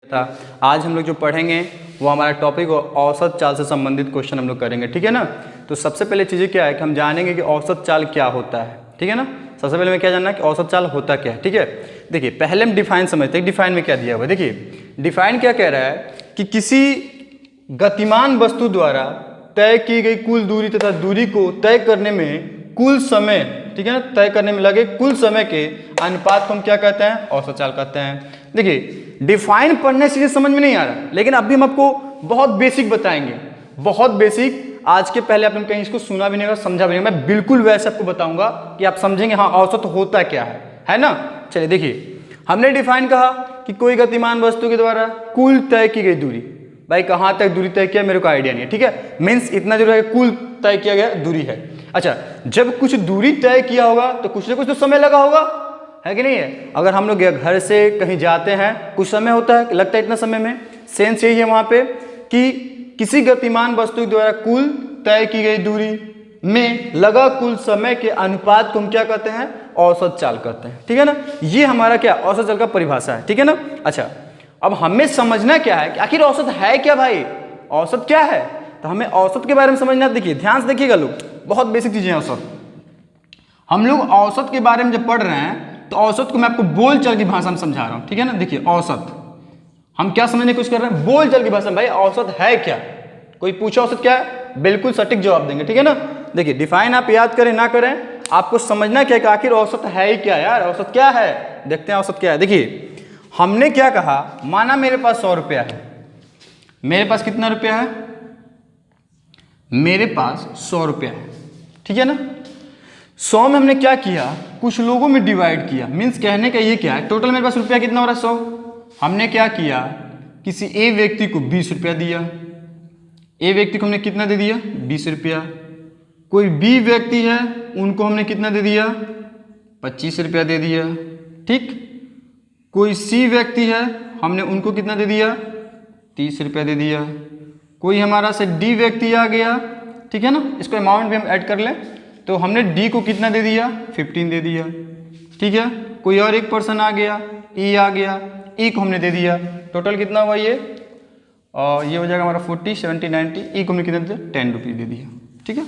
था। आज हम लोग जो पढ़ेंगे वो हमारा टॉपिक औसत चाल से संबंधित क्वेश्चन हम लोग करेंगे, ठीक है ना। तो सबसे पहले चीज़ें क्या है कि हम जानेंगे कि औसत चाल क्या होता है, ठीक है ना। सबसे पहले मैं क्या जानना है कि औसत चाल होता क्या है, ठीक है। देखिए पहले हम डिफाइन समझते हैं, डिफाइन में क्या दिया हुआ है। देखिए डिफाइन क्या कह रहा है कि किसी गतिमान वस्तु द्वारा तय की गई कुल दूरी तथा दूरी को तय करने में कुल समय, ठीक है ना, तय करने में लगे कुल समय के अनुपात को हम क्या कहते हैं, औसत चाल कहते हैं। देखिए डिफाइन पढ़ने से समझ में नहीं आ रहा, लेकिन अभी हम आपको बहुत बेसिक बताएंगे, बहुत बेसिक। आज के पहले आपने कहीं इसको सुना भी नहीं होगा, समझा भी नहीं होगा। मैं बिल्कुल वैसे आपको बताऊंगा कि आप समझेंगे हाँ औसत होता क्या है ना। चलिए देखिए हमने डिफाइन कहा कि कोई गतिमान वस्तु के द्वारा कुल तय की गई दूरी। भाई कहाँ तक दूरी तय किया मेरे को आइडिया नहीं है, ठीक है। मीन्स इतना जो है कुल तय किया गया दूरी है। अच्छा, जब कुछ दूरी तय किया होगा तो कुछ ना कुछ तो समय लगा होगा, है कि नहीं है। अगर हम लोग घर से कहीं जाते हैं कुछ समय होता है, लगता है इतना समय में। सेंस यही है वहां पे कि किसी गतिमान वस्तु द्वारा कुल तय की गई दूरी में लगा कुल समय के अनुपात को हम क्या कहते हैं, औसत चाल कहते हैं, ठीक है ना। ये हमारा क्या औसत चाल का परिभाषा है, ठीक है ना। अच्छा, अब हमें समझना क्या है कि आखिर औसत है क्या भाई, औसत क्या है। तो हमें औसत के बारे में समझना। देखिए ध्यान से देखिएगा लोग, बहुत बेसिक चीजें हैं औसत। हम लोग औसत के बारे में जब पढ़ रहे हैं तो औसत को मैं आपको बोलचाल की भाषा में समझा रहा हूं, ठीक है ना। देखिए औसत हम क्या समझने की कोशिश कर रहे हैं, बोलचाल की भाषा में। भाई औसत है क्या, कोई पूछो औसत क्या है, बिल्कुल सटीक जवाब देंगे, ठीक है ना। देखिए डिफाइन आप याद करें ना करें, आपको समझना क्या है कि आखिर औसत है ही क्या यार, औसत क्या है। देखते हैं औसत क्या है। देखिए हमने क्या कहा, माना मेरे पास 100 रुपया है। मेरे पास कितना रुपया है, मेरे पास 100 रुपया है, ठीक है ना। 100 में हमने क्या किया, कुछ लोगों में डिवाइड किया। मीन्स कहने का ये क्या है, टोटल मेरे पास रुपया कितना हो रहा है 100। हमने क्या किया, किसी ए व्यक्ति को 20 रुपया दिया। ए व्यक्ति को हमने कितना दे दिया, 20 रुपया। कोई बी व्यक्ति है उनको हमने कितना दे दिया, 25 रुपया दे दिया, ठीक। कोई सी व्यक्ति है हमने उनको कितना दे दिया, 30 रुपया दे दिया। कोई हमारा से डी व्यक्ति आ गया, ठीक है ना। इसको अमाउंट भी हम ऐड कर लें तो हमने डी को कितना दे दिया, 15 दे दिया, ठीक है। कोई और एक पर्सन आ गया, ई आ गया, ई को हमने दे दिया। टोटल कितना हुआ ये, और ये हो जाएगा हमारा 40, 70, 90। ई को हमने कितना दे दिया, 10 रुपये दे दिया, ठीक है।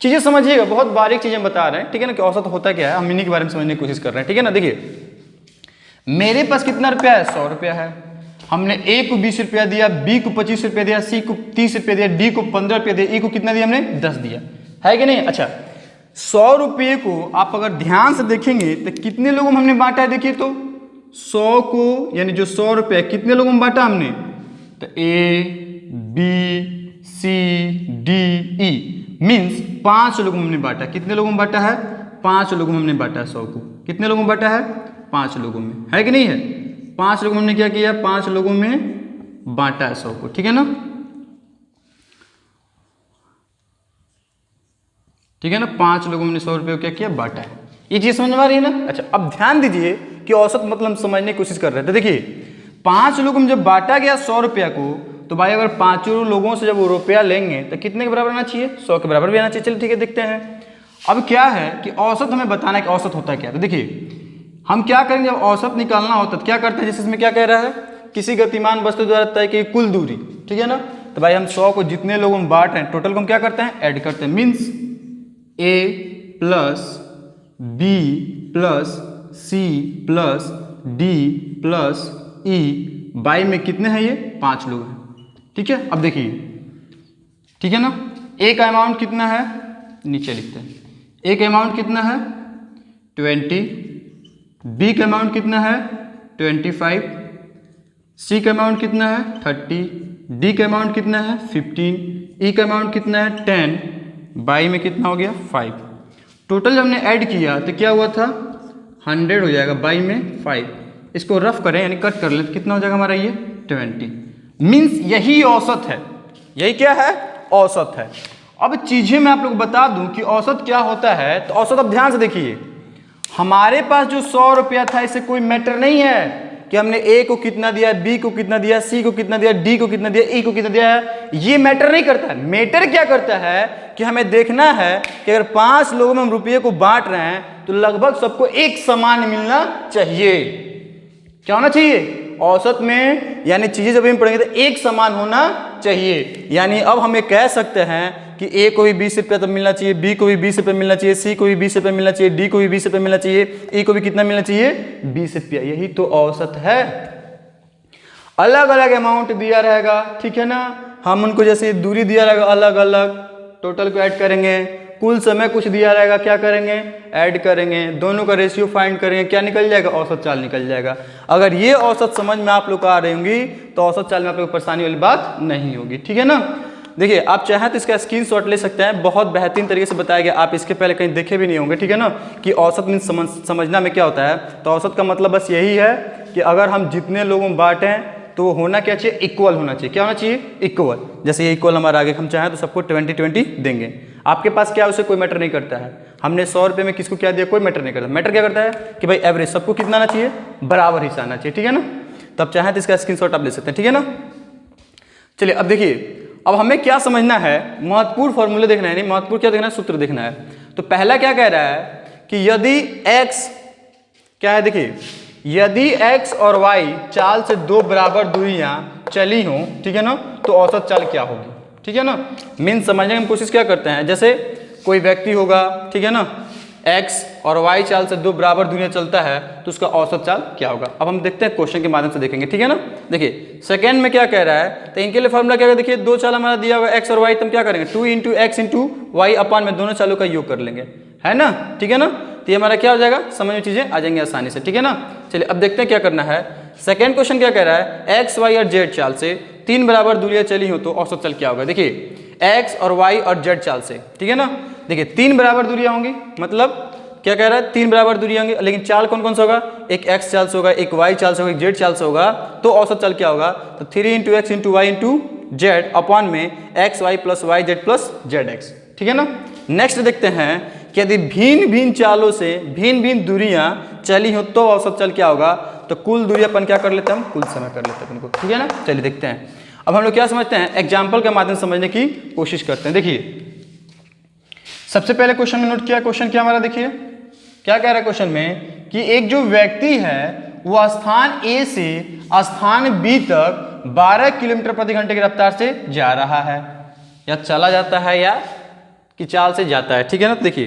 चीज़ें समझिएगा, बहुत बारीक चीज़ें बता रहे हैं, ठीक है ना, कि औसत होता क्या है, हम इन्हीं के बारे में समझने की कोशिश कर रहे हैं, ठीक है ना। देखिए मेरे पास कितना रुपया है, 100 रुपया है। हमने ए को 20 रुपया दिया, बी को 25 रुपया दिया, सी को 30 रुपया दिया, डी को 15 रुपया दिया, ई को कितना दिया हमने, 10 दिया, है कि नहीं। अच्छा 100 रुपये को आप अगर ध्यान से देखेंगे तो कितने लोगों में हमने बांटा है। देखिए तो 100 को, यानी जो 100 रुपया कितने लोगों में बांटा हमने, तो A B C D E, means 5 लोगों में हमने बांटा। कितने लोगों में बांटा है, 5 लोगों में हमने बांटा है 100 को। कितने लोगों में बांटा है, 5 लोगों में, है कि नहीं है। 5 लोगों में हमने क्या किया, 5 लोगों में बांटा है 100 को, ठीक है ना, ठीक है ना। 5 लोगों ने 100 रुपये को क्या किया, बांटा है। ये चीज समझ में आ रही है ना। अच्छा अब ध्यान दीजिए कि औसत मतलब हम समझने की कोशिश कर रहे थे। देखिए 5 लोगों में जब बांटा गया 100 रुपया को, तो भाई अगर 5 लोगों से जब वो रुपया लेंगे तो कितने के बराबर आना चाहिए, 100 के बराबर भी आना चाहिए। चलिए ठीक है, देखते हैं। अब क्या है कि औसत हमें बताना है कि औसत होता है क्या। तो देखिए हम क्या करेंगे, जब औसत निकालना होता है क्या करते हैं, जैसे इसमें क्या कह रहा है, किसी गतिमान वस्तु द्वारा तय की कुल दूरी, ठीक है ना। तो भाई हम 100 को जितने लोगों में बांट रहे हैं टोटल को हम क्या करते हैं, ऐड करते हैं। Means A plus B plus C plus D plus E by में कितने हैं, ये 5 लोग हैं, ठीक है। अब देखिए, ठीक है ना, ए का अमाउंट कितना है, नीचे लिखते हैं। ए का अमाउंट कितना है 20, बी का अमाउंट कितना है 25, सी का अमाउंट कितना है 30, डी का अमाउंट कितना है 15, ई का अमाउंट कितना है 10, बाई में कितना हो गया 5। टोटल जब हमने ऐड किया तो क्या हुआ था, 100 हो जाएगा, बाई में 5। इसको रफ करें यानी कट कर लें तो कितना हो जाएगा हमारा ये 20। मीन्स यही औसत है, यही क्या है, औसत है। अब चीजें मैं आप लोग बता दूं कि औसत क्या होता है। तो औसत अब ध्यान से देखिए, हमारे पास जो 100 रुपया था इससे कोई मैटर नहीं है कि हमने ए को कितना दिया, बी को कितना दिया, सी को कितना दिया, डी को कितना दिया, ई को कितना दिया है, ये मैटर नहीं करता है। मैटर क्या करता है कि हमें देखना है कि अगर 5 लोगों में हम रुपये को बांट रहे हैं तो लगभग सबको एक समान मिलना चाहिए। क्या होना चाहिए, औसत में यानी चीज़ें जब हम पढ़ेंगे तो एक समान होना चाहिए। यानी अब हम ये कह सकते हैं कि ए को भी 20 रुपया तो मिलना चाहिए, बी को भी 20 रुपये मिलना चाहिए, सी को भी 20 रुपये मिलना चाहिए, डी को भी 20 रुपये मिलना चाहिए, ई को भी कितना मिलना चाहिए 20 रुपया। यही तो औसत है। अलग अलग अमाउंट दिया रहेगा, ठीक है ना, हम उनको जैसे दूरी दिया रहेगा अलग अलग, टोटल को ऐड करेंगे, कुल समय कुछ दिया रहेगा, क्या करेंगे ऐड करेंगे, दोनों का रेशियो फाइंड करेंगे, क्या निकल जाएगा औसत चाल निकल जाएगा। अगर ये औसत समझ में आप लोग को आ रही होंगी तो औसत चाल में आप लोग को परेशानी वाली बात नहीं होगी, ठीक है ना। देखिए आप चाहें तो इसका स्क्रीनशॉट ले सकते हैं, बहुत बेहतरीन तरीके से बताया गया, आप इसके पहले कहीं देखे भी नहीं होंगे, ठीक है ना, कि औसत मीन्स समझना में क्या होता है। तो औसत का मतलब बस यही है कि अगर हम जितने लोगों में बांटें तो होना क्या चाहिए, इक्वल होना चाहिए। क्या होना चाहिए, इक्वल। जैसे ये इक्वल हमारा आगे हम चाहें तो सबको 20-20 देंगे। आपके पास क्या है उसे कोई मैटर नहीं करता है, हमने 100 रुपये में किसको क्या दिया कोई मैटर नहीं करता। मैटर क्या करता है कि भाई एवरेज सबको कितना आना चाहिए, बराबर हिस्सा आना चाहिए, ठीक है ना। तो आप चाहें तो इसका स्क्रीनशॉट आप ले सकते हैं, ठीक है ना। चलिए अब देखिए, अब हमें क्या समझना है, महत्वपूर्ण फॉर्मूले देखना है, नहीं महत्वपूर्ण क्या देखना है, सूत्र देखना है। तो पहला क्या कह रहा है कि यदि x क्या है, देखिए यदि x और y चाल से दो बराबर दूरियां चली हों, ठीक है ना, तो औसत चाल क्या होगी, ठीक है ना। मीन समझने की हम कोशिश क्या करते हैं, जैसे कोई व्यक्ति होगा, ठीक है ना, x और y चाल से दो बराबर दूरियां चलता है तो उसका औसत चाल क्या होगा। अब हम देखते हैं क्वेश्चन के माध्यम से देखेंगे, ठीक है ना। देखिए सेकंड में क्या कह रहा है, तो इनके लिए फॉर्मूला क्या है, देखिए दो चाल हमारा दिया होगा x और y, तो हम क्या करेंगे 2 इंटू एक्स इंटू वाई अपान में दोनों चालों का योग कर लेंगे, है ना, ठीक है ना। तो ये हमारा क्या हो जाएगा, समझ में चीजें आ जाएंगी आसानी से, ठीक है ना। चलिए अब देखते हैं क्या करना है। सेकंड क्वेश्चन क्या कह रहा है, x y और z चाल से तीन बराबर दूरियां चली हो तो औसत चाल क्या होगा। देखिए x और y और z चाल से, ठीक है ना, देखिए तीन बराबर दूरियां होंगी, मतलब क्या कह रहा है तीन बराबर दूरियां होंगी, लेकिन चाल कौन कौन सा होगा, एक x चाल से होगा, एक y चाल से होगा, एक z चाल से होगा, तो औसत चाल क्या होगा, तो 3 into X into Y into Z upon में X Y plus Y Z plus Z X, ठीक है ना। नेक्स्ट देखते हैं कि यदि भिन्न भिन्न चालों से भिन्न भिन्न दूरियां चली हो तो औसत चाल क्या होगा, तो कुल दूरी अपन क्या कर लेते हैं, हम कुल समय कर लेते हैं उनको, ठीक है ना। चलिए देखते हैं अब हम लोग क्या समझते हैं, एग्जाम्पल के माध्यम से समझने की कोशिश करते हैं। देखिए सबसे पहले क्वेश्चन में नोट किया, क्वेश्चन क्या हमारा, देखिए क्या कह रहा है क्वेश्चन में कि एक जो व्यक्ति है वो स्थान ए से स्थान बी तक 12 किलोमीटर प्रति घंटे की रफ्तार से जा रहा है, या चला जाता है या कि चाल से जाता है, ठीक है ना। तो देखिए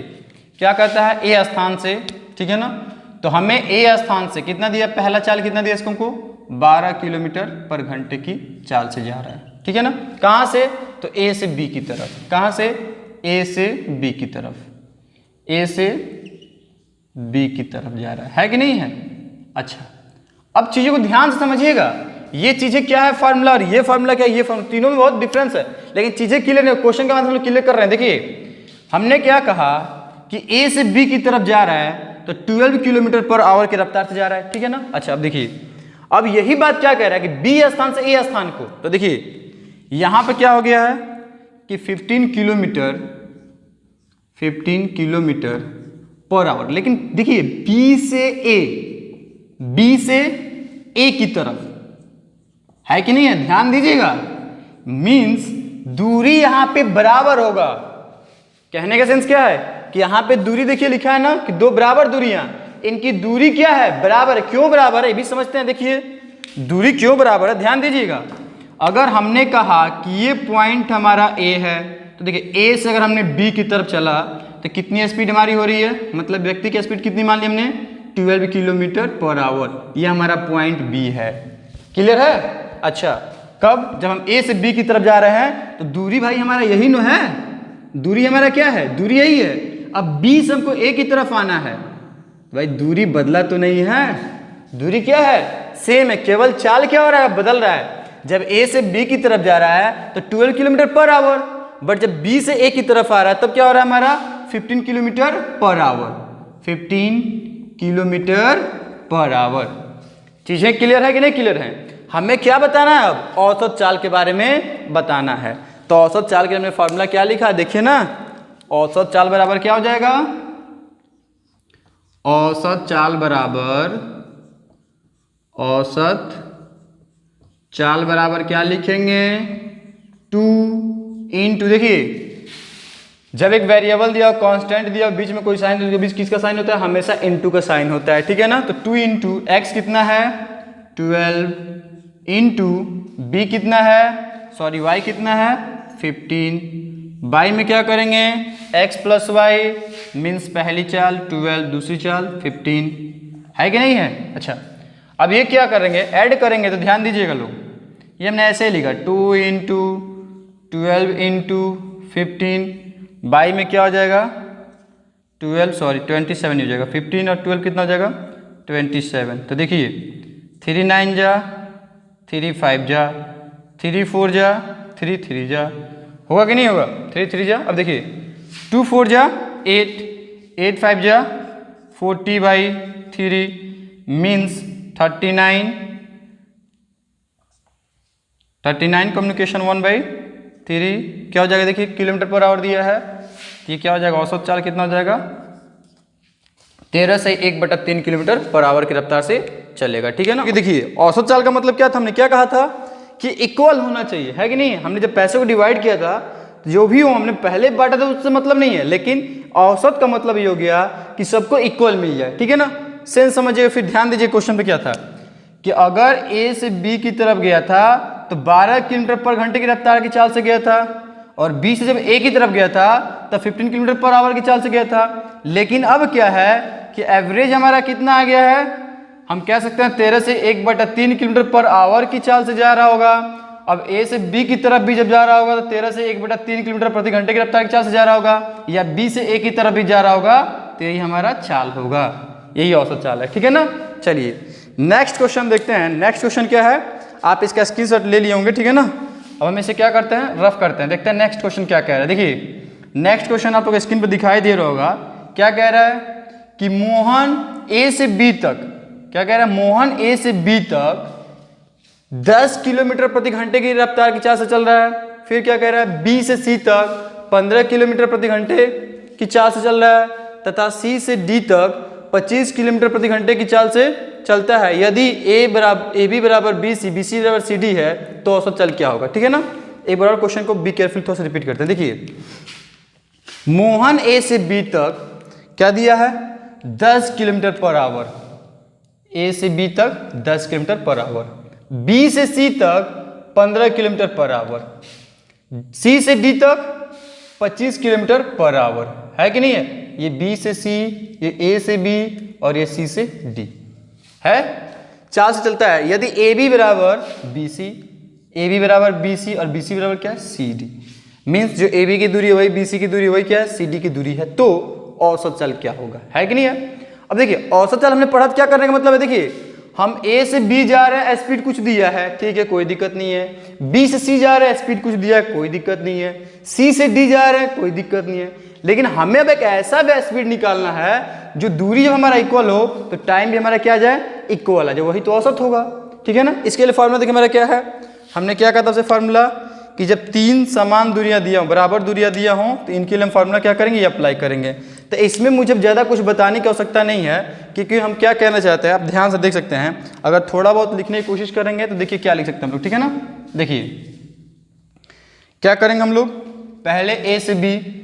क्या कहता है, ए स्थान से, ठीक है ना, तो हमें ए स्थान से कितना दिया, पहला चाल कितना दिया इसको, हमको 12 किलोमीटर पर घंटे की चाल से जा रहा है, ठीक है ना। कहाँ से, तो ए से बी की तरफ, कहाँ से, ए से बी की तरफ, ए से बी की तरफ जा रहा है कि नहीं है। अच्छा अब चीजों को ध्यान से समझिएगा, ये चीजें क्या है फार्मूला और ये फार्मूला क्या है, ये फार्मूला, तीनों में बहुत डिफरेंस है, लेकिन चीजें क्लियर है, क्वेश्चन के माध्यम से क्लियर कर रहे हैं। देखिए हमने क्या कहा कि ए से बी की तरफ जा रहा है तो 12 किलोमीटर पर आवर की रफ्तार से जा रहा है, ठीक है ना। अच्छा अब देखिए, अब यही बात क्या कह रहा है कि बी स्थान से ए स्थान को, तो देखिए यहां पे क्या हो गया है कि 15 किलोमीटर पर आवर, लेकिन देखिए बी से ए की तरफ है कि नहीं है, ध्यान दीजिएगा, मींस दूरी यहां पे बराबर होगा। कहने का सेंस क्या है कि यहां पे दूरी देखिए लिखा है ना कि दो बराबर दूरियां, इनकी दूरी क्या है, बराबर है। क्यों बराबर है ये भी समझते हैं, देखिए दूरी क्यों बराबर है, ध्यान दीजिएगा। अगर हमने कहा कि ये पॉइंट हमारा ए है, तो देखिए ए से अगर हमने बी की तरफ चला तो कितनी स्पीड हमारी हो रही है, मतलब व्यक्ति की स्पीड कितनी मान ली हमने, 12 किलोमीटर पर आवर, ये हमारा पॉइंट बी है, क्लियर है। अच्छा कब, जब हम ए से बी की तरफ जा रहे हैं तो दूरी भाई हमारा यही न है, दूरी हमारा क्या है, दूरी यही है। अब बी से हमको ए की तरफ आना है, भाई दूरी बदला तो नहीं है, दूरी क्या है, सेम है, केवल चाल क्या हो रहा है, बदल रहा है। जब ए से बी की तरफ जा रहा है तो 12 किलोमीटर पर आवर, बट जब बी से ए की तरफ आ रहा है तब क्या हो रहा है हमारा 15 kilometre per hour, 15 kilometre per hour. चीजें क्लियर है कि नहीं क्लियर है। हमें क्या बताना है, अब औसत चाल के बारे में बताना है। तो औसत चाल के हमने फॉर्मूला क्या लिखा है, देखिए ना, औसत चाल बराबर क्या हो जाएगा, औसत चाल बराबर क्या लिखेंगे, 2 इंटू, देखिए जब एक वेरिएबल दिया कांस्टेंट दिया बीच में कोई साइन, बीच किसका साइन होता है, हमेशा इनटू का साइन होता है, ठीक है ना। तो 2 इंटू एक्स कितना है 12 इंटू बी कितना है, सॉरी वाई कितना है 15, बाई में क्या करेंगे x प्लस वाई मीन्स पहली चाल 12, दूसरी चाल 15, है कि नहीं है। अच्छा अब ये क्या करेंगे, ऐड करेंगे, तो ध्यान दीजिएगा लोग, ये हमने ऐसे ही लिखा 2 इंटू 12 इंटू 15, बाई में क्या हो जाएगा 27 हो जाएगा, 15 और 12 कितना हो जाएगा 27। तो देखिए 3 9 जा, 3 5 जा, 3 4 जा, 3 3 जा, होगा कि नहीं होगा 3 3 जा। अब देखिए 2 4 जा 8, 8 5 जा 40/3 मीन्स 39 कम्युनिकेशन 1/3 क्या हो जाएगा, देखिए किलोमीटर पर आवर दिया है, ये क्या हो जाएगा औसत चाल कितना हो जाएगा 13 से 1/3 किलोमीटर पर आवर की रफ्तार से चलेगा, ठीक है ना। देखिए औसत चाल का मतलब क्या था, हमने क्या कहा था कि इक्वल होना चाहिए, है कि नहीं। हमने जब पैसे को डिवाइड किया था जो भी हो हमने पहले बांटा था उससे मतलब नहीं है, लेकिन औसत का मतलब ये हो गया कि सबको इक्वल मिल जाए, ठीक है ना। सेंस समझिए। फिर ध्यान दीजिए क्वेश्चन पे क्या था कि अगर ए से बी की तरफ गया था तो 12 किलोमीटर पर घंटे की रफ्तार की चाल से गया था, और बी से जब ए की तरफ गया था तब 15 किलोमीटर पर आवर की चाल से गया था। लेकिन अब क्या है कि एवरेज हमारा कितना आ गया है, हम कह सकते हैं 13 से 1/3 किलोमीटर पर आवर की चाल से जा रहा होगा। अब ए से बी की तरफ भी जब जा रहा होगा तो 13 से 1/3 किलोमीटर प्रति घंटे की रफ्तार की चाल से जा रहा होगा, या बी से ए की तरफ भी जा रहा होगा, तो यही हमारा चाल होगा, यही औसत चाल है, ठीक है ना। चलिए नेक्स्ट क्वेश्चन देखते हैं। नेक्स्ट क्वेश्चन क्या है, आप इसका स्क्रीनशॉट ले लिए होंगे, ठीक है ना। अब हम इसे क्या करते हैं, रफ करते हैं, देखते हैं नेक्स्ट क्वेश्चन क्या कह रहा है। देखिए नेक्स्ट क्वेश्चन आप लोग स्क्रीन पर दिखाई दे रहा होगा, क्या कह रहा है कि मोहन ए से बी तक, क्या कह रहा है, मोहन ए से बी तक 10 किलोमीटर प्रति घंटे की रफ्तार की चाल से चल रहा है। फिर क्या कह रहा है, बी से सी तक 15 किलोमीटर प्रति घंटे की चाल से चल रहा है, तथा सी से डी तक 25 किलोमीटर प्रति घंटे की चाल से चलता है। यदि ए बी बराबर बी सी, बी सी बराबर सी डी है तो औसत चाल क्या होगा, ठीक है ना। एक बार क्वेश्चन को बी केयरफुल थोड़ा सा रिपीट करते हैं। देखिए मोहन ए से बी तक क्या दिया है 10 किलोमीटर पर आवर, ए से बी तक 10 किलोमीटर पर आवर, बी से सी तक 15 किलोमीटर पर आवर, सी से डी तक 25 किलोमीटर पर आवर, है कि नहीं है। ये बी से सी, ये ए से बी और ये सी से डी है, चाल से चलता है। यदि ए बी बराबर बी सी, ए बी बराबर बी सी और बी सी बराबर क्या है सी डी, मीन्स जो ए बी की दूरी है वही बी सी की दूरी वही क्या है सी डी की दूरी है, तो औसत चाल क्या होगा, है कि नहीं है। अब देखिए औसत चाल हमने पढ़ा क्या करने का मतलब है, देखिए हम ए से बी जा रहे हैं, स्पीड कुछ दिया है, ठीक है कोई दिक्कत नहीं है। बी से सी जा रहे हैं, स्पीड कुछ दिया है, कोई दिक्कत नहीं है। सी से डी जा रहे हैं, कोई दिक्कत नहीं है। लेकिन हमें अब एक ऐसा भी स्पीड निकालना है जो दूरी जब हमारा इक्वल हो तो टाइम भी हमारा क्या आ जाए इक्वल आ जाए, वही तो औसत होगा, ठीक है ना। इसके लिए फॉर्मूला देखिए हमारा क्या है, हमने क्या कहा था सबसे फॉर्मूला कि जब 3 समान दूरियां दिया हो, बराबर दूरियां दिया हो, तो इनके लिए हम फॉर्मूला क्या करेंगे, ये अप्लाई करेंगे। तो इसमें मुझे ज़्यादा कुछ बताने की आवश्यकता नहीं है, क्योंकि हम क्या कहना चाहते हैं आप ध्यान से देख सकते हैं। अगर थोड़ा बहुत लिखने की कोशिश करेंगे तो देखिए क्या लिख सकते हैं हम लोग, ठीक है ना। देखिए क्या करेंगे हम लोग, पहले ए से बी,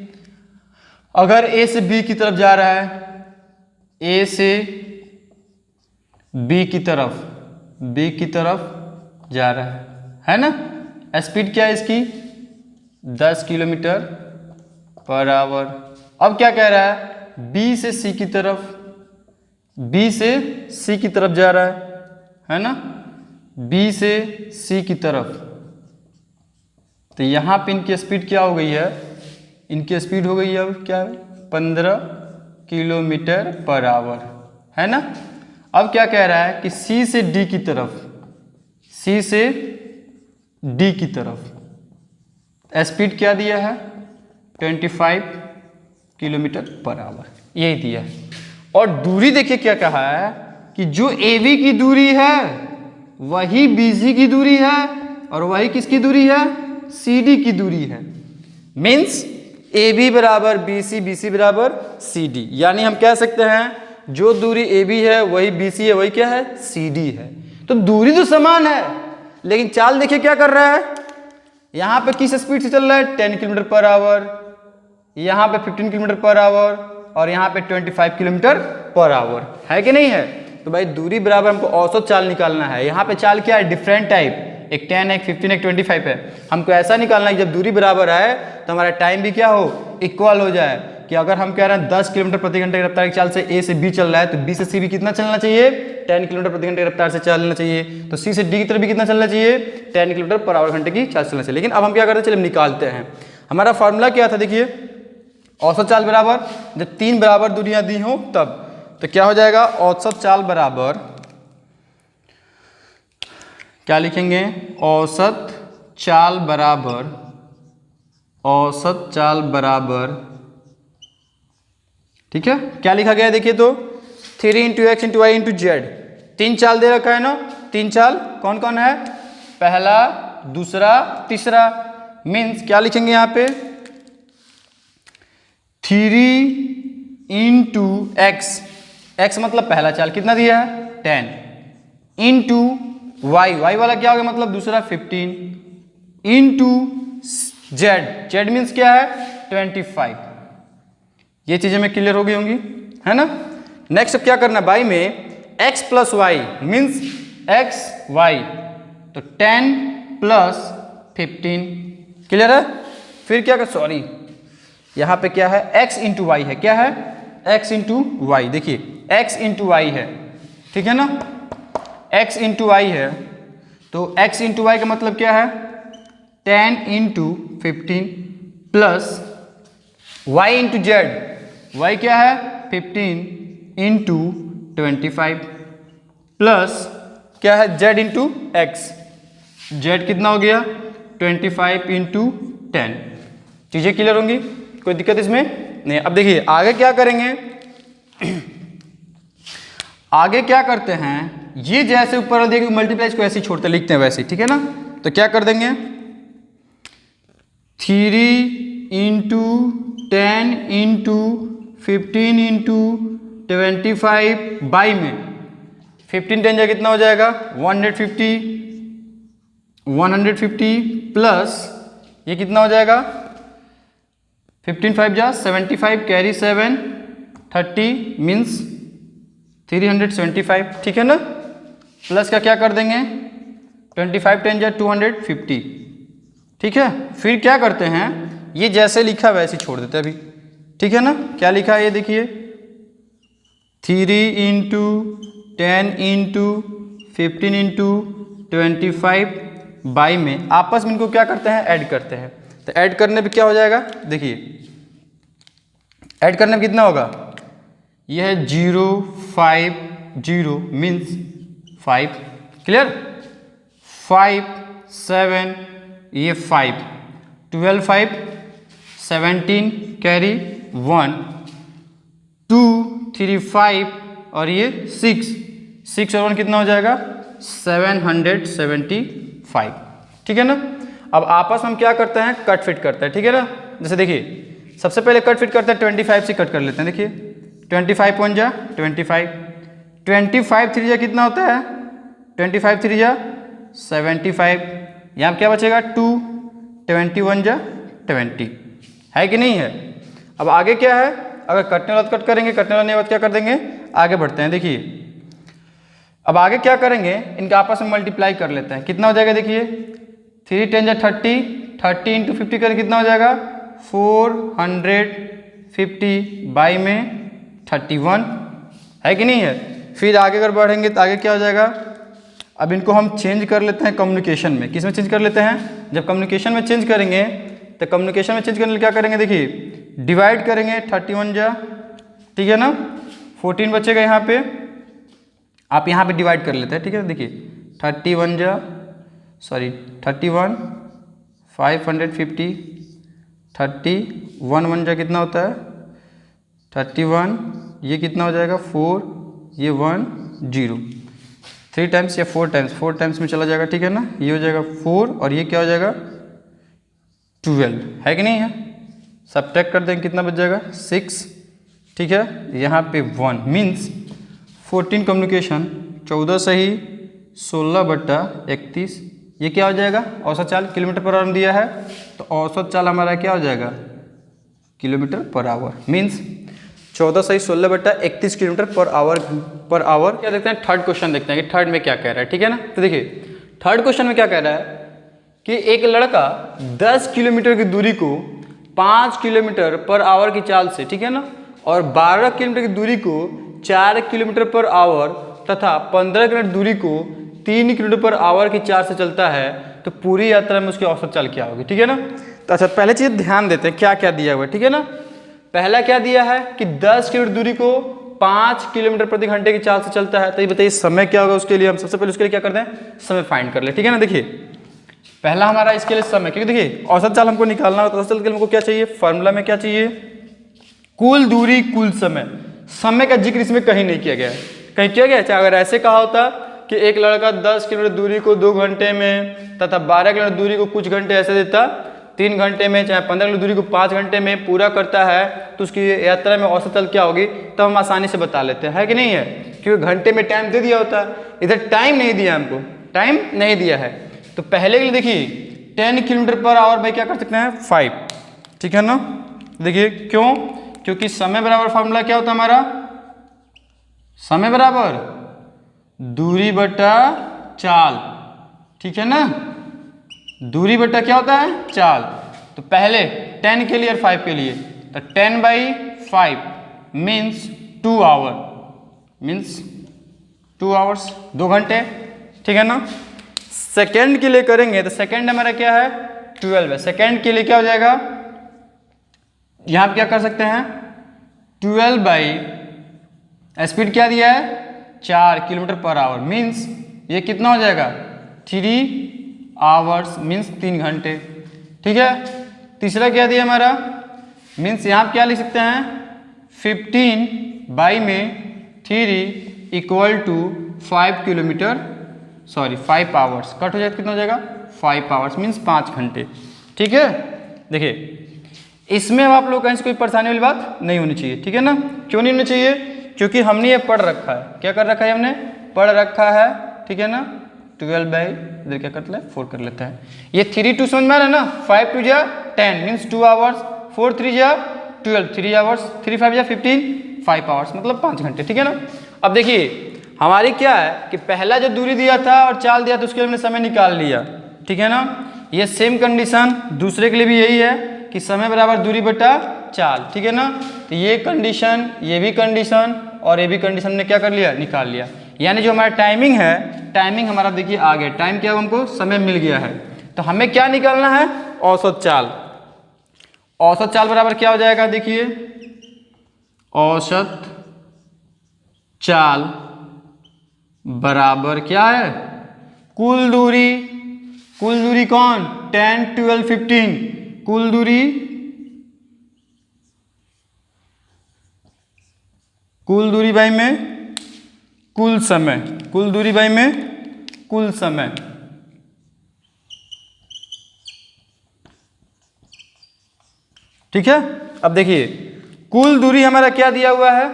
अगर ए से बी की तरफ जा रहा है, ए से बी की तरफ जा रहा है ना, स्पीड क्या है इसकी 10 किलोमीटर पर आवर। अब क्या कह रहा है, बी से सी की तरफ जा रहा है ना, बी से सी की तरफ। तो यहाँ पे इनकी स्पीड क्या हो गई है, इनकी स्पीड हो गई है अब क्या है 15 किलोमीटर पर आवर, है ना। अब क्या कह रहा है कि सी से डी की तरफ स्पीड क्या दिया है 25 किलोमीटर पर आवर, यही दिया है। और दूरी देखिए क्या कहा है कि जो ए बी की दूरी है वही बी सी की दूरी है, और वही किसकी दूरी है सी डी की दूरी है। मीन्स ए बी बराबर बी सी बराबर सी डी, यानी हम कह सकते हैं जो दूरी ए बी है वही बी सी है, वही क्या है सी डी है। तो दूरी तो समान है, लेकिन चाल देखिए क्या कर रहा है, यहाँ पे किस स्पीड से चल रहा है 10 किलोमीटर पर आवर, यहाँ पे 15 किलोमीटर पर आवर, और यहाँ पे 25 किलोमीटर पर आवर, है कि नहीं है। तो भाई दूरी बराबर हमको औसत चाल निकालना है। यहाँ पे चाल क्या है, डिफरेंट टाइप, एक 10 है, एक 15 है, एक 25 है। हमको ऐसा निकालना है कि जब दूरी बराबर है तो हमारा टाइम भी क्या हो, इक्वल हो जाए। कि अगर हम कह रहे हैं 10 किलोमीटर प्रति घंटे की रफ्तार की चाल से ए से बी चल रहा है तो बी से सी भी कितना चलना चाहिए, 10 किलोमीटर प्रति घंटे की रफ्तार से चलना चाहिए। तो सी से डी की तरफ भी कितना चलना चाहिए, 10 किलोमीटर पर आवर घंटे की चाल चलना चाहिए। लेकिन अब हम क्या करते हैं, चलिए निकालते हैं। हमारा फॉर्मूला क्या था, देखिए औसत चाल बराबर जब 3 बराबर दूरियां दी हो तब, तो क्या हो जाएगा, औसत चाल बराबर क्या लिखेंगे, औसत चाल बराबर, औसत चाल बराबर, ठीक है, क्या लिखा गया है देखिए तो 3 into X into Y into Z. 3 चाल दे रखा है ना, 3 चाल कौन कौन है, पहला, दूसरा, तीसरा। मीन्स क्या लिखेंगे यहाँ पे 3 इंटू एक्स, एक्स मतलब पहला चाल कितना दिया है 10, इंटू वाई, वाई वाला क्या हो गया मतलब दूसरा 15, इंटू जेड, जेड मीन्स क्या है 25। ये चीजें में क्लियर हो गई होंगी, है ना। नेक्स्ट अब क्या करना है, बाई में x plus Y means X Y, तो 10 प्लस 15, क्लियर है। फिर क्या कर, सॉरी यहाँ पे क्या है, x इंटू वाई है, क्या है x इंटू वाई, देखिए x इंटू वाई है, ठीक है ना, x इंटू वाई है। तो x इंटू वाई का मतलब क्या है 10 into 15 plus y into Z, y क्या है 15 इंटू 25 प्लस क्या है z इंटू एक्स, z कितना हो गया 25 इंटू 10। चीज़ें क्लियर होंगी, कोई दिक्कत इसमें नहीं। अब देखिए आगे क्या करेंगे आगे क्या करते हैं, ये जैसे ऊपर देखिए मल्टीप्लाई को ऐसे ही छोड़ते लिखते हैं वैसे, ठीक है ना। तो क्या कर देंगे 3 इंटू 10 इंटू 15 इंटू 25 बाई में 15 10 जा कितना हो जाएगा 150 प्लस ये कितना हो जाएगा 15 5 जा 75 कैरी 7 30 मीन्स 375, ठीक है ना। प्लस का क्या कर देंगे 25 10 जा 250, ठीक है। फिर क्या करते हैं, ये जैसे लिखा वैसे छोड़ देते हैं अभी, ठीक है ना। क्या लिखा है ये देखिए 3 इंटू 10 इंटू 15 इंटू 25 बाई में आपस में इनको क्या करते हैं ऐड करते हैं। तो ऐड करने पे क्या हो जाएगा, देखिए ऐड करने पे कितना होगा, यह है 0 5 0 मीन्स 5, क्लियर, 5 7 ये 5 12 5 17 कैरी 1 2 3 5 और ये 6 और 1 कितना हो जाएगा 775, ठीक है ना। अब आपस में हम क्या करते हैं कट फिट करते हैं, ठीक है ना। जैसे देखिए सबसे पहले कट फिट करते हैं 25 से कट कर लेते हैं, देखिए 25 1 जा 25 25 3 जा कितना होता है 25 3 जा 75, यहाँ क्या बचेगा 2 21 जा 20, है कि नहीं है। अब आगे क्या है, अगर कटने वाला कट करेंगे, कटने वाला नहीं क्या कर देंगे, आगे बढ़ते हैं। देखिए अब आगे क्या करेंगे, इनका आपस में मल्टीप्लाई कर लेते हैं, कितना हो जाएगा देखिए 3 10 जा 30 30 इंटू 50 करें कितना हो जाएगा 450 बाई में 31, है कि नहीं है। फिर आगे अगर बढ़ेंगे तो आगे क्या हो जाएगा, अब इनको हम चेंज कर लेते हैं कम्युनिकेशन में, किस में चेंज कर लेते हैं, जब कम्युनिकेशन में चेंज करेंगे तो कम्युनिकेशन में चेंज करने के लिए क्या करेंगे, देखिए डिवाइड करेंगे 31 जा, ठीक है ना, 14 बचेगा यहाँ पे, आप यहाँ पे डिवाइड कर लेते हैं, ठीक है। देखिए 31 जा 550 31 1 जा कितना होता है 31, ये कितना हो जाएगा 4, ये 1 0, 3 टाइम्स या 4 टाइम्स में चला जाएगा, ठीक है ना। ये हो जाएगा 4 और ये क्या हो जाएगा 12, है कि नहीं है। सब्ट्रैक्ट कर देंगे कितना बच जाएगा 6, ठीक है। यहाँ पे 1 मीन्स 14 कम्युनिकेशन 14 सही 16/31, ये क्या हो जाएगा औसत चाल किलोमीटर पर आवर दिया है, तो औसत चाल हमारा क्या हो जाएगा किलोमीटर पर आवर, मीन्स 14 सही 16 बटा 31 किलोमीटर पर आवर। क्या देखते हैं, थर्ड क्वेश्चन देखते हैं कि थर्ड में क्या कह रहा है, ठीक है ना। तो देखिए थर्ड क्वेश्चन में क्या कह रहा है कि एक लड़का 10 किलोमीटर की दूरी को 5 किलोमीटर पर आवर की चाल से, ठीक है ना, और 12 किलोमीटर की दूरी को 4 किलोमीटर पर आवर तथा 15 किलोमीटर दूरी को 3 किलोमीटर पर आवर की चाल से चलता है, तो पूरी यात्रा में उसकी औसत चाल क्या होगी, ठीक है ना। तो अच्छा पहले चीज़ ध्यान देते हैं क्या क्या दिया हुआ है, ठीक है ना। पहला क्या दिया है कि 10 किलोमीटर दूरी को 5 किलोमीटर प्रति घंटे की चाल से चलता है। तो ये बताइए समय क्या होगा उसके लिए। हम सबसे पहले उसके लिए क्या करते हैं, समय फाइंड कर ले, ठीक है ना। देखिए पहला हमारा इसके लिए समय, क्योंकि देखिए औसत चाल हमको निकालना हो तो औसत चाल के लिए हमको क्या चाहिए, फॉर्मूला में क्या चाहिए, कुल दूरी कुल समय। समय का जिक्र इसमें कहीं नहीं किया गया है, कहीं किया गया है। चाहे अगर ऐसे कहा होता कि एक लड़का 10 किलोमीटर दूरी को 2 घंटे में तथा 12 किलोमीटर दूरी को कुछ घंटे ऐसे देता 3 घंटे में, चाहे 15 किलोमीटर दूरी को 5 घंटे में पूरा करता है, तो उसकी यात्रा में औसत चाल क्या होगी, तब हम आसानी से बता लेते हैं, है कि नहीं है। क्योंकि घंटे में टाइम दे दिया होता है, इधर टाइम नहीं दिया, हमको टाइम नहीं दिया है। तो पहले के लिए देखिए 10 किलोमीटर पर आवर भाई क्या कर सकते हैं 5, ठीक है ना। देखिए क्यों, क्योंकि समय बराबर फॉर्मूला क्या होता है हमारा, समय बराबर दूरी बटा चाल, ठीक है ना। दूरी बटा क्या होता है, चाल। तो पहले 10 के लिए और 5 के लिए, तो 10/5 मीन्स 2 आवर, मीन्स 2 आवर्स, 2 घंटे, ठीक है ना। सेकेंड के लिए करेंगे तो सेकेंड हमारा क्या है 12 है। सेकेंड के लिए क्या हो जाएगा, यहां पे क्या कर सकते हैं 12 बाई स्पीड क्या दिया है 4 किलोमीटर पर आवर, मीन्स ये कितना हो जाएगा 3 आवर्स, मीन्स 3 घंटे, ठीक है। तीसरा क्या दिया हमारा, मीन्स यहाँ क्या लिख सकते हैं 15 बाई में 3 equal to 5 kilometre, sorry 5 hours, cut हो जाएगा कितना हो जाएगा 5 आवर्स, मीन्स 5 घंटे, ठीक है। देखिए इसमें अब आप लोग कहीं से कोई परेशानी वाली बात नहीं होनी चाहिए, ठीक है ना। क्यों नहीं होनी चाहिए, क्योंकि हमने ये पढ़ रखा है, क्या कर रखा है हमने, पढ़ रखा है, ठीक है ना। 12 बाई इधर क्या करते हैं 4 कर लेते हैं। ये 3 2 समझ में आ रहा है ना, 5 2 जा 10 मीन्स 2 आवर्स, 4 3 जा 12 3 आवर्स, 3 5 जा 15 5 आवर्स, मतलब 5 घंटे, ठीक है ना। अब देखिए हमारी क्या है कि पहला जो दूरी दिया था और चाल दिया था उसके लिए हमने समय निकाल लिया, ठीक है ना। ये सेम कंडीशन दूसरे के लिए भी यही है कि समय बराबर दूरी बटा चाल, ठीक है ना। तो ये कंडीशन, ये भी कंडीशन और ये भी कंडीशन ने क्या कर लिया, निकाल लिया। यानी जो हमारा टाइमिंग है, टाइमिंग हमारा देखिए आ गया, टाइम क्या हमको समय मिल गया है। तो हमें क्या निकालना है, औसत चाल। औसत चाल बराबर क्या हो जाएगा, देखिए औसत चाल बराबर क्या है, कुल दूरी, कुल दूरी कौन 10 12 15, कुल दूरी, कुल दूरी बाई में कुल समय, कुल दूरी बाई में कुल समय, ठीक है। अब देखिए कुल दूरी हमारा क्या दिया हुआ है,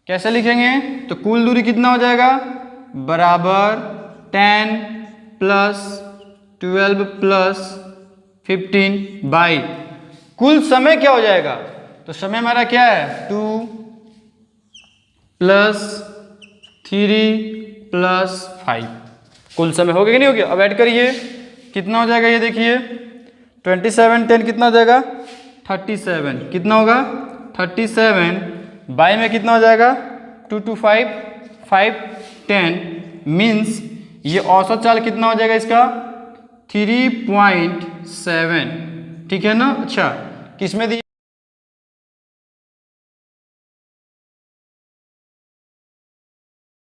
कैसे लिखेंगे, तो कुल दूरी कितना हो जाएगा बराबर 10 प्लस 12 प्लस 15 बाई कुल समय क्या हो जाएगा, तो समय हमारा क्या है 2 प्लस 3 प्लस 5, कुल समय हो गया कि नहीं हो गया। अब ऐड करिए कितना हो जाएगा, ये देखिए 27 10 कितना हो जाएगा 37, कितना होगा 37 बाई में कितना हो जाएगा 2 2 5 5 10, मीन्स ये औसत चाल कितना हो जाएगा इसका 3.7, ठीक है ना। अच्छा किस में दिया